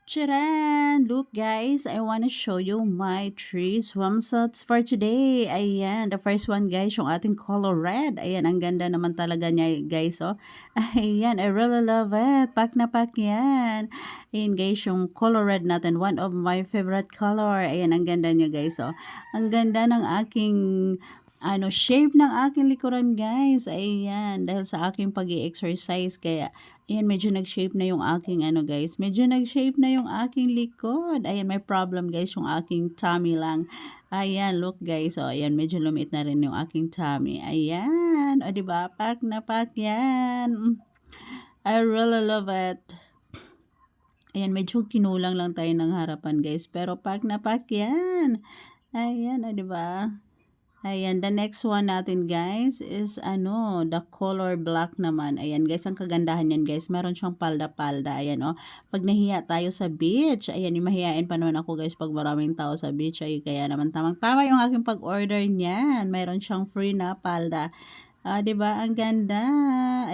Charan! Look guys, I wanna show you my three swimsuits for today. Ayan, the first one guys, yung ating color red. Ayan, ang ganda naman talaga niya guys, oh. Ayan, I really love it. Pack na pack yan. Ayan guys, yung color red natin, one of my favorite color. Ayan, ang ganda niya guys, oh. Ang ganda ng aking shape ng aking likuran guys. Ayan, dahil sa aking pag exercise kaya ayan, medyo nag-shape na yung aking guys. Medyo nag-shape na yung aking likod. Ayan, may problem guys yung aking tummy lang. Ayan, look guys. O, ayan, medyo lumit na rin yung aking tummy. Ayan. O, diba? Pak na pak yan. I really love it. Ayan, medyo kinulang lang tayo ng harapan guys. Pero pak na pak yan. Ayan, o, diba? Ayan, the next one natin guys is the color black naman. Ayan guys, ang kagandahan yan guys, meron siyang palda-palda. Ayan pag nahiya tayo sa beach, ayan, yung mahihain pa naman ako guys pag maraming tao sa beach. Ay, kaya naman tamang-tama yung aking pag-order niyan. Meron siyang free na palda. 'Di ba? Ang ganda.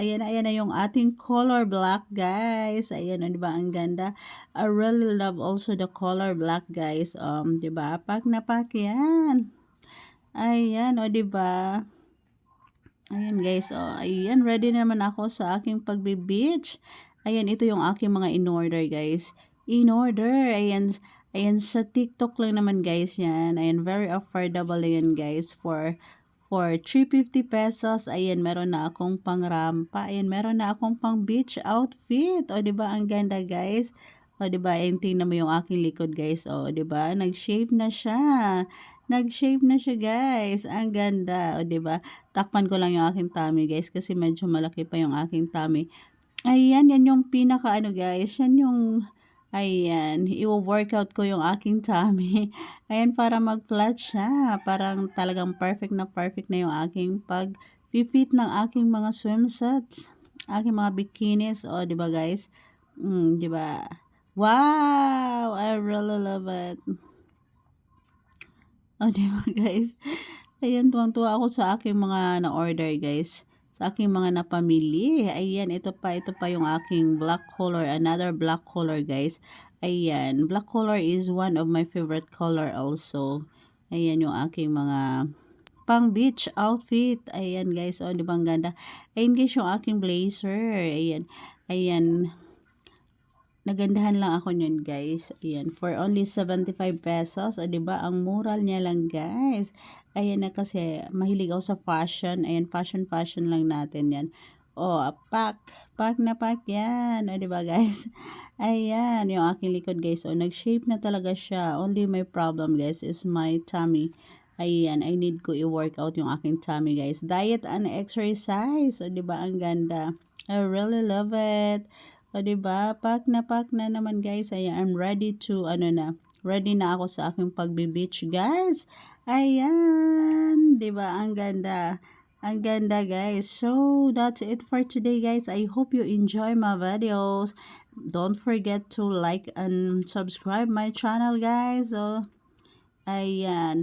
Ayan, ayan na yung ating color black, guys. Ayan, 'di ba? Ang ganda. I really love also the color black, guys. 'Di ba? Pak na pak 'yan. Ayan, o, 'di ba? Ayan, guys, oh. Ayan, ready naman ako sa aking pagbe-beach. Ayan, ito yung aking mga in-order, guys. In-order. Ayan, ayan, sa TikTok lang naman, guys, yan. Ayan, very affordable yan, guys, for 350 pesos. Ayan, meron na akong pang-rampa. Ayan, meron na akong pang-beach outfit. O, 'di ba? Ang ganda, guys. O, 'di ba? Ayan, tingnan mo yung aking likod, guys. O, 'di ba? Nag-shape na siya. Nag-shape na siya, guys. Ang ganda. O, 'di ba? Takpan ko lang yung aking tummy, guys, kasi medyo malaki pa yung aking tummy. Ayan, yan yung pinaka guys. Yan yung ayan, i-workout ko yung aking tummy. Ayan, para mag-flat siya. Parang talagang perfect na yung aking pag-fit ng aking mga swimsuits. Aking mga bikinis. O, 'di ba, guys? 'Di ba? Wow! I really love it. O, 'di ba, guys? Ayan, tuwang-tuwa ako sa aking mga na-order, guys. Sa aking mga napamili. Ayan, ito pa yung aking black color. Another black color, guys. Ayan, black color is one of my favorite color also. Ayan yung aking mga pang beach outfit. Ayan, guys. O, di ba ang ganda? Ayan, guys, yung aking blazer. Ayan. Ayan. Nagandahan lang ako niyan, guys. Ayan, for only 75 pesos. O, 'di ba? Ang mura niya lang, guys. Ayan na kasi mahilig ako sa fashion. Ayan, fashion lang natin 'yan. O, pack na pack 'yan. O, 'di ba, guys? Ayan, yung aking likod, guys. O, nag-shape na talaga siya. Only my problem, guys, is my tummy. Ayan, I need ko i-workout yung aking tummy, guys. Diet and exercise. O, 'di ba? Ang ganda. I really love it. O, 'di ba? Pack na naman, guys. Ayan, I'm ready to, ready na ako sa aking pagbe-beach, guys. Ayan, 'di ba? Ang ganda. Ang ganda, guys. So, that's it for today, guys. I hope you enjoy my videos. Don't forget to like and subscribe my channel, guys. So, ayan.